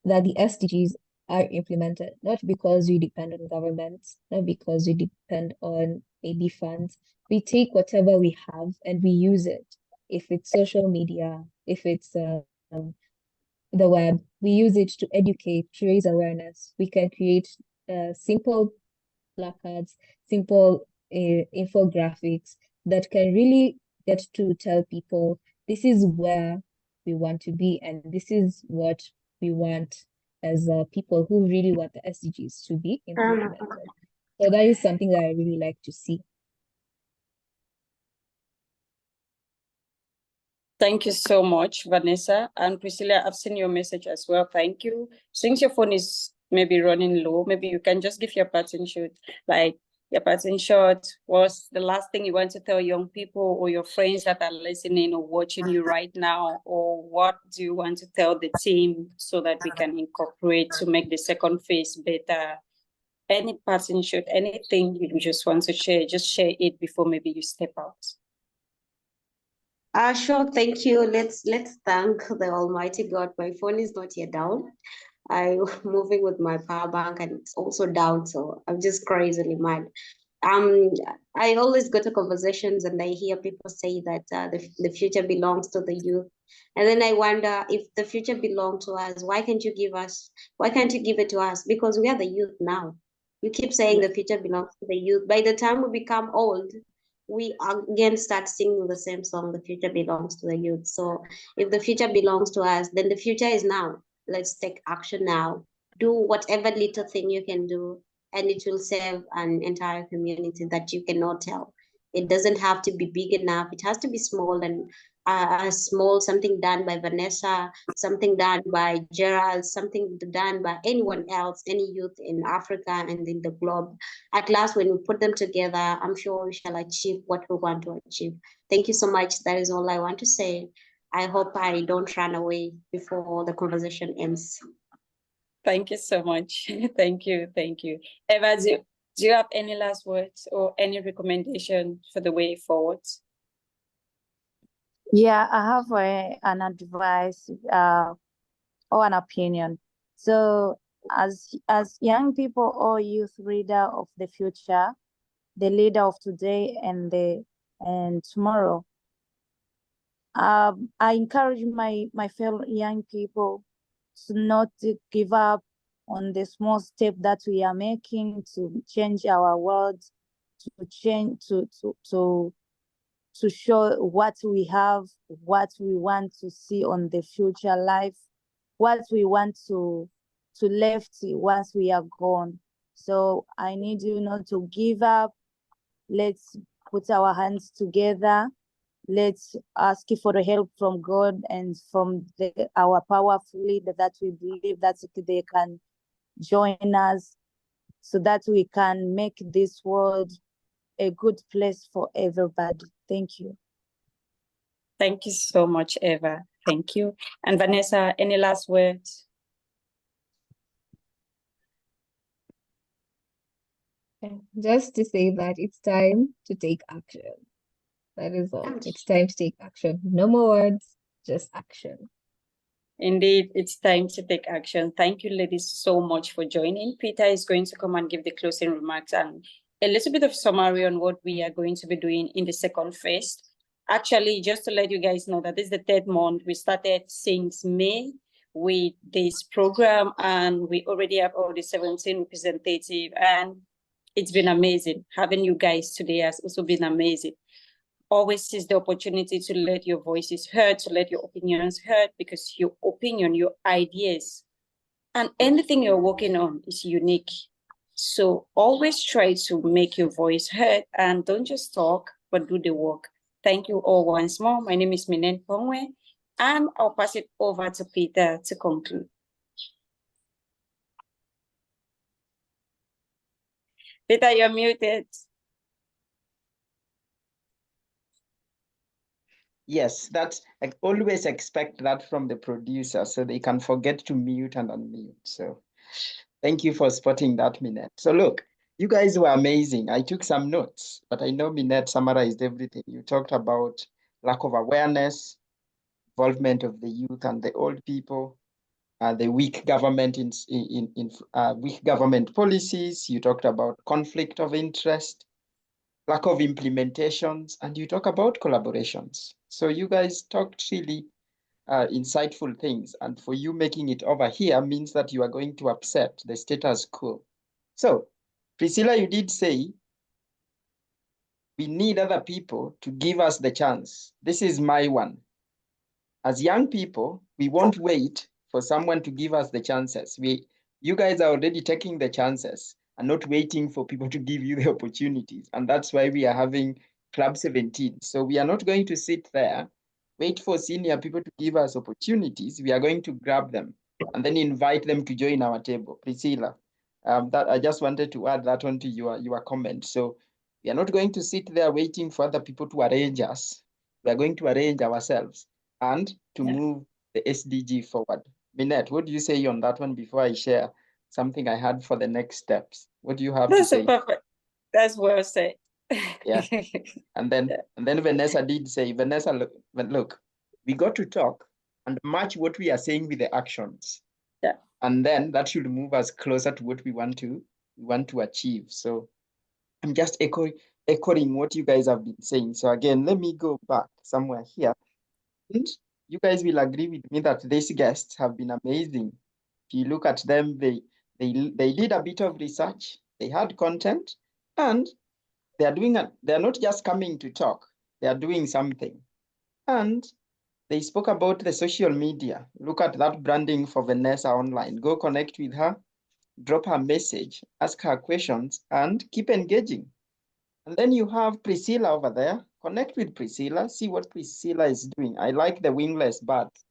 that the SDGs are implemented, not because we depend on governments, not because we depend on maybe funds. We take whatever we have and we use it. If it's social media, if it's the web, we use it to educate, to raise awareness. We can create simple placards, simple infographics that can really get to tell people this is where we want to be and this is what we want as people who really want the SDGs to be implemented. So that is something that I really like to see. Thank you so much, Vanessa. And Priscilla, I've seen your message as well. Thank you. Since your phone is maybe running low, maybe you can just give your parting shot. Like, your parting shot was the last thing you want to tell young people or your friends that are listening or watching you right now, or what do you want to tell the team so that we can incorporate to make the second phase better? Any parting shot, anything you just want to share, just share it before maybe you step out. Sure, thank you. Let's thank the Almighty God. My phone is not yet down. I'm moving with my power bank and it's also down, so I'm just crazily mad. I always go to conversations and I hear people say that the future belongs to the youth. And then I wonder, if the future belongs to us, why can't you give it to us? Because we are the youth now. You keep saying the future belongs to the youth. By the time we become old, we again start singing the same song, the future belongs to the youth. So if the future belongs to us, then the future is now. Let's take action now. Do whatever little thing you can do, and it will save an entire community that you cannot tell. It doesn't have to be big enough. It has to be small, and something done by Vanessa, something done by Gerald, something done by anyone else, any youth in Africa and in the globe. At last, when we put them together, I'm sure we shall achieve what we want to achieve. Thank you so much. That is all I want to say. I hope I don't run away before the conversation ends. Thank you so much. Thank you. Eva, do you have any last words or any recommendation for the way forward? Yeah, I have an advice or an opinion. So as young people or youth leader of the future, the leader of today and tomorrow, I encourage my fellow young people to not to give up on the small step that we are making to change our world, to show what we have, what we want to see on the future life, what we want to left once we are gone. So I need you not to give up. Let's put our hands together let's ask for the help from God and from our powerful leader that we believe that they can join us so that we can make this world a good place for everybody. Thank you. Thank you so much, Eva. Thank you. And Vanessa, any last words? Just to say that it's time to take action. That is all. It's time to take action. No more words, just action. Indeed, it's time to take action. Thank you, ladies, so much for joining. Peter is going to come and give the closing remarks and a little bit of summary on what we are going to be doing in the second phase. Actually, just to let you guys know that this is the third month. We started since May with this program, and we already have all the 17 representatives, and it's been amazing. Having you guys today has also been amazing. Always seize the opportunity to let your voices heard, to let your opinions heard, because your opinion, your ideas, and anything you're working on is unique. So always try to make your voice heard and don't just talk, but do the work. Thank you all once more. My name is Minen Pongwe, and I'll pass it over to Peter to conclude. Peter, you're muted. Yes, I always expect that from the producer, so they can forget to mute and unmute. So thank you for spotting that, Minette. So look, you guys were amazing. I took some notes, but I know Minette summarized everything. You talked about lack of awareness, involvement of the youth and the old people, the weak government weak government policies. You talked about conflict of interest, lack of implementations, and you talk about collaborations. So you guys talked really insightful things. And for you making it over here means that you are going to upset the status quo. So Priscilla, you did say we need other people to give us the chance. This is my one. As young people, we won't wait for someone to give us the chances. You guys are already taking the chances and not waiting for people to give you the opportunities. And that's why we are having Club 17. So we are not going to sit there, wait for senior people to give us opportunities. We are going to grab them and then invite them to join our table. Priscilla, that I just wanted to add that onto your comment. So we are not going to sit there waiting for other people to arrange us. We are going to arrange ourselves and to move the SDG forward. Minette, what do you say on that one before I share something I had for the next steps? What do you have to say? Perfect. That's well said. Yeah. And then Vanessa did say, Vanessa, look, we got to talk and match what we are saying with the actions. Yeah. And then that should move us closer to what we want to achieve. So I'm just echoing what you guys have been saying. So again, let me go back somewhere here. And you guys will agree with me that these guests have been amazing. If you look at them, they did a bit of research, they had content, and they're not just coming to talk, they are doing something. And they spoke about the social media. Look at that branding for Vanessa online. Go connect with her, drop her message, ask her questions, and keep engaging. And then you have Priscilla over there. Connect with Priscilla, see what Priscilla is doing. I like the wingless birds.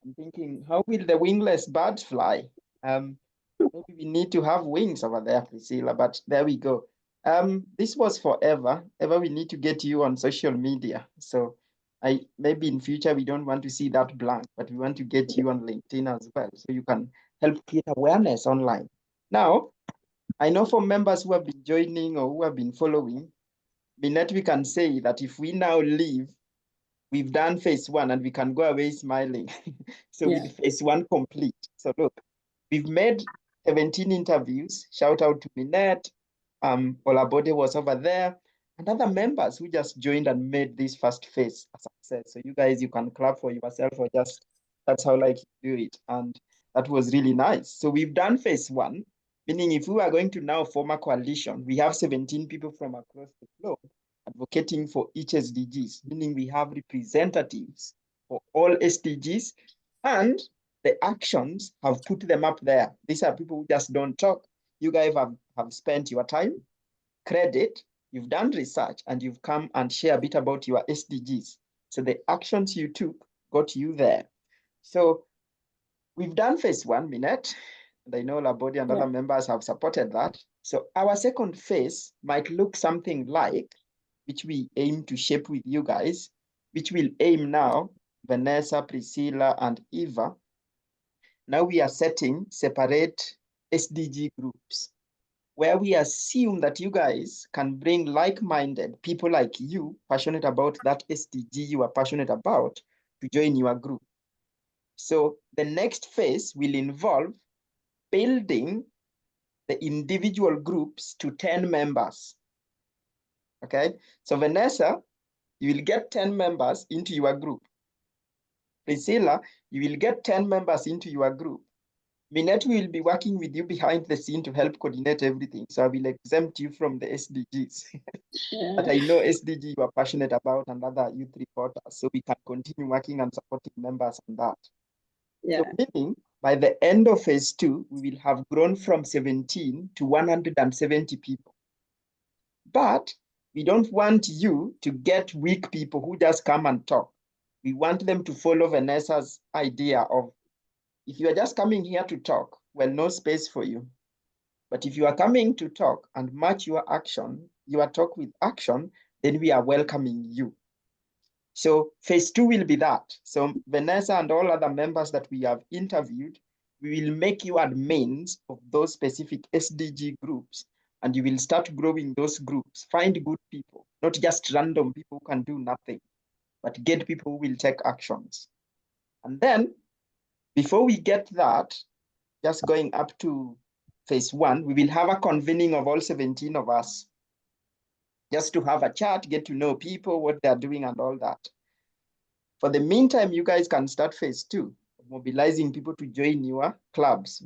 I'm thinking, how will the wingless birds fly? Maybe we need to have wings over there, Priscilla, but there we go. This was forever. Ever, we need to get you on social media. So maybe in future we don't want to see that blank, but we want to get you on LinkedIn as well, so you can help create awareness online. Now, I know for members who have been joining or who have been following, Minette, we can say that if we now leave, we've done phase one and we can go away smiling. So with phase one complete. So look, we've made 17 interviews. Shout out to Minette. Olabode was over there. And other members who just joined and made this first phase a success. So you guys, you can clap for yourself or just, that's how like you do it. And that was really nice. So we've done phase one, meaning if we are going to now form a coalition, we have 17 people from across the globe advocating for each SDGs, meaning we have representatives for all SDGs, and the actions have put them up there. These are people who just don't talk. You guys have spent your time, credit, you've done research, and you've come and share a bit about your SDGs. So the actions you took got you there. So we've done phase 1, Minette, and I know Labodi and other members have supported that. So our second phase might look something like, which we aim to shape with you guys, which will aim now, Vanessa, Priscilla, and Eva. Now we are setting separate SDG groups where we assume that you guys can bring like-minded people like you, passionate about that SDG you are passionate about, to join your group. So the next phase will involve building the individual groups to 10 members. Okay, so Vanessa, you will get 10 members into your group. Priscilla, you will get 10 members into your group. Minette will be working with you behind the scene to help coordinate everything. So I will exempt you from the SDGs. But I know SDG you are passionate about and other youth reporters. So we can continue working and supporting members on that. So meaning by the end of phase 2, we will have grown from 17 to 170 people. But we don't want you to get weak people who just come and talk. We want them to follow Vanessa's idea of, if you are just coming here to talk, well, no space for you. But if you are coming to talk and match your talk with action, then we are welcoming you. So phase 2 will be that. So Vanessa and all other members that we have interviewed, we will make you admins of those specific SDG groups, and you will start growing those groups. Find good people, not just random people who can do nothing, but get people who will take actions. And then before we get that, just going up to phase 1, we will have a convening of all 17 of us, just to have a chat, get to know people, what they're doing and all that. For the meantime, you guys can start phase 2, mobilizing people to join your clubs.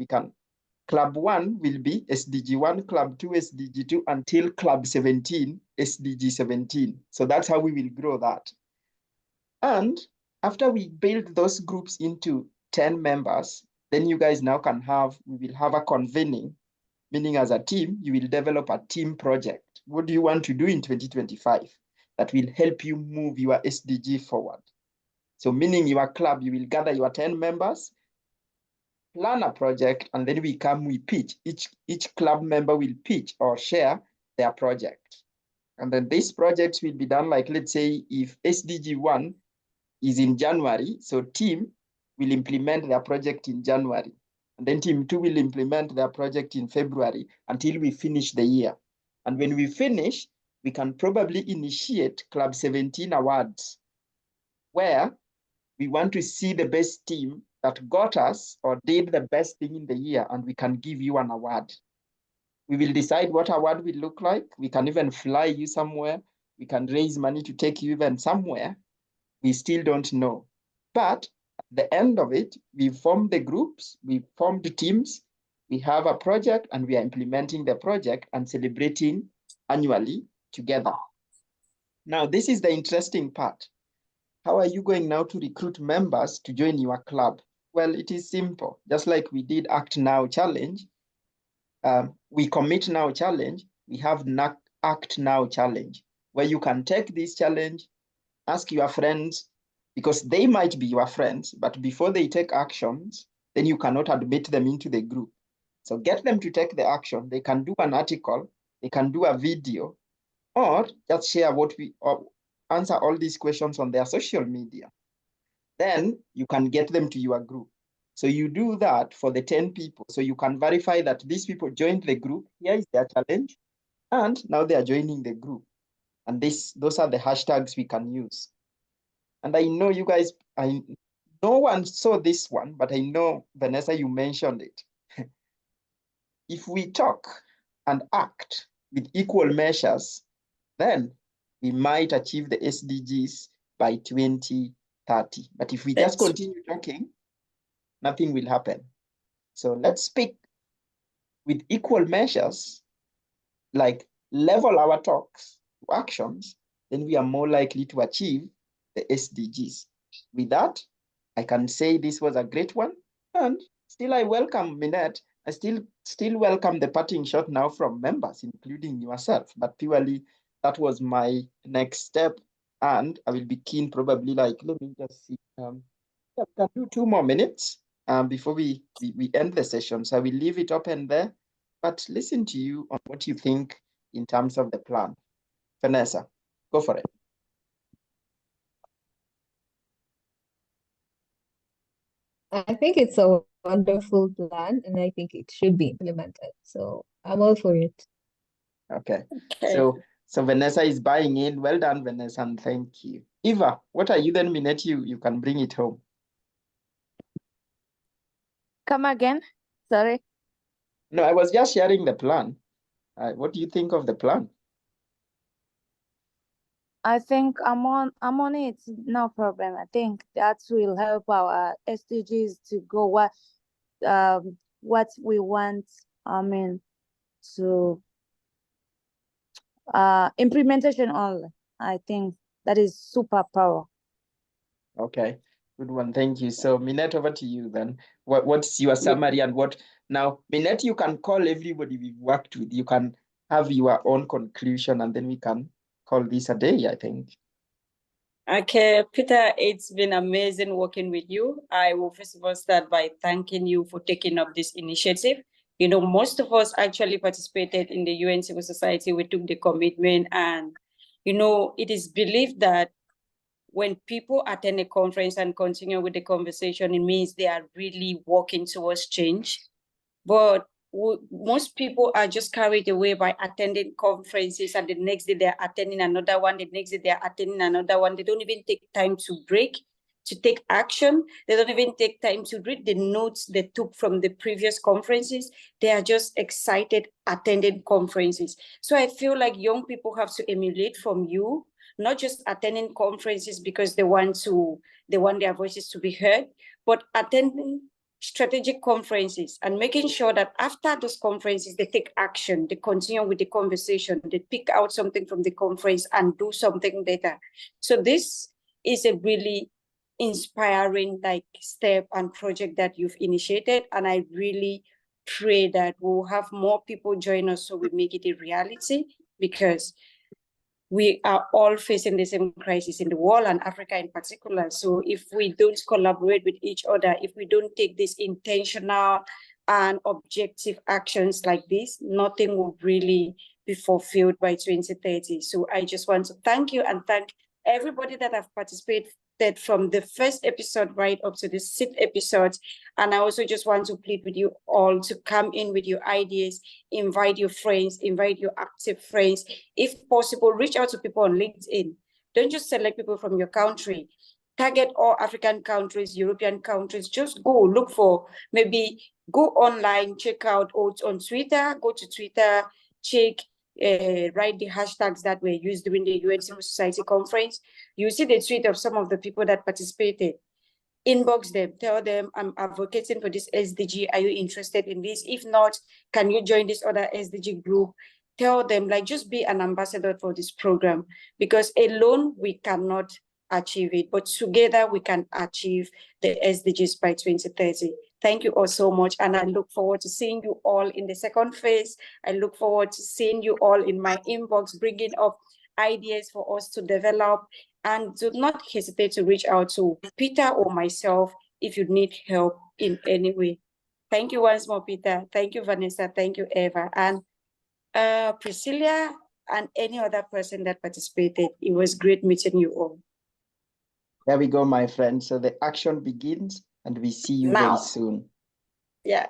Club 1 will be SDG 1, Club 2, SDG 2, until Club 17, SDG 17. So that's how we will grow that. And after we build those groups into 10 members, then you guys now we will have a convening, meaning as a team, you will develop a team project. What do you want to do in 2025 that will help you move your SDG forward? So meaning your club, you will gather your 10 members, plan a project, and then we pitch. Each club member will pitch or share their project. And then these projects will be done like, let's say, if SDG 1 is in January, so team will implement their project in January. And then team 2 will implement their project in February until we finish the year. And when we finish, we can probably initiate Club 17 awards, where we want to see the best team that got us or did the best thing in the year, and we can give you an award. We will decide what award will look like. We can even fly you somewhere. We can raise money to take you even somewhere. We still don't know. But at the end of it, we formed the groups, we formed the teams, we have a project, and we are implementing the project and celebrating annually together. Now, this is the interesting part. How are you going now to recruit members to join your club? Well, it is simple. Just like we did Act Now Challenge, we Commit Now Challenge, we have Act Now Challenge, where you can take this challenge, ask your friends, because they might be your friends, but before they take actions, then you cannot admit them into the group. So get them to take the action. They can do an article, they can do a video, or just share or answer all these questions on their social media. Then you can get them to your group. So you do that for the 10 people. So you can verify that these people joined the group. Here is their challenge. And now they are joining the group. And those are the hashtags we can use. And I know you guys, no one saw this one, but I know, Vanessa, you mentioned it. If we talk and act with equal measures, then we might achieve the SDGs by 2030. But if we just continue talking, nothing will happen. So let's speak with equal measures, like level our talks to actions, then we are more likely to achieve the SDGs. With that, I can say this was a great one. And still I welcome Minette. I still welcome the parting shot now from members, including yourself. But purely, that was my next step And I will be keen probably like, let me just see. Yeah, we can do 2 more minutes before we end the session. So I will leave it open there, but listen to you on what you think in terms of the plan. Vanessa, go for it. I think it's a wonderful plan and I think it should be implemented. So I'm all for it. Okay. So Vanessa is buying in. Well done, Vanessa, and thank you. Eva, what are you then, Minette? You can bring it home. Come again? Sorry. No, I was just sharing the plan. What do you think of the plan? I think I'm on it. No problem. I think that will help our SDGs to go what we want. I mean, to implementation only. I think that is superpower. Okay, good one. Thank you. So Minette, over to you then. What's your summary and what now? Minette, you can call everybody we've worked with. You can have your own conclusion and then we can call this a day, I think. Okay, Peter, it's been amazing working with you. I will first of all start by thanking you for taking up this initiative. You know, most of us actually participated in the UN Civil Society. We took the commitment and, you know, it is believed that when people attend a conference and continue with the conversation, it means they are really working towards change. But most people are just carried away by attending conferences, and the next day they're attending another one, the next day they're attending another one. They don't even take time to break, to take action. They don't even take time to read the notes they took from the previous conferences. They are just excited attending conferences. So I feel like young people have to emulate from you, not just attending conferences because they want their voices to be heard, but attending strategic conferences and making sure that after those conferences, they take action, they continue with the conversation, they pick out something from the conference and do something better. So this is a really inspiring step and project that you've initiated. And I really pray that we'll have more people join us so we make it a reality, because we are all facing the same crisis in the world and Africa in particular. So if we don't collaborate with each other, if we don't take these intentional and objective actions like this, nothing will really be fulfilled by 2030. So I just want to thank you and thank everybody that have participated from the first episode right up to the 6th episode. And I also just want to plead with you all to come in with your ideas, invite your friends, invite your active friends. If possible, reach out to people on LinkedIn. Don't just select people from your country. Target all African countries, European countries. Just go look for, maybe go online, check out on Twitter, go to Twitter, check, write the hashtags that were used during the UN Civil Society conference. You see the tweet of some of the people that participated. Inbox them, tell them, I'm advocating for this SDG. Are you interested in this? If not, can you join this other SDG group? Tell them, just be an ambassador for this program, because alone we cannot achieve it, but together we can achieve the SDGs by 2030. Thank you all so much. And I look forward to seeing you all in the second phase. I look forward to seeing you all in my inbox, bringing up ideas for us to develop. And do not hesitate to reach out to Peter or myself if you need help in any way. Thank you once more, Peter. Thank you, Vanessa. Thank you, Eva. And Priscilla and any other person that participated. It was great meeting you all. There we go, my friend. So the action begins and we see you very soon. Yeah.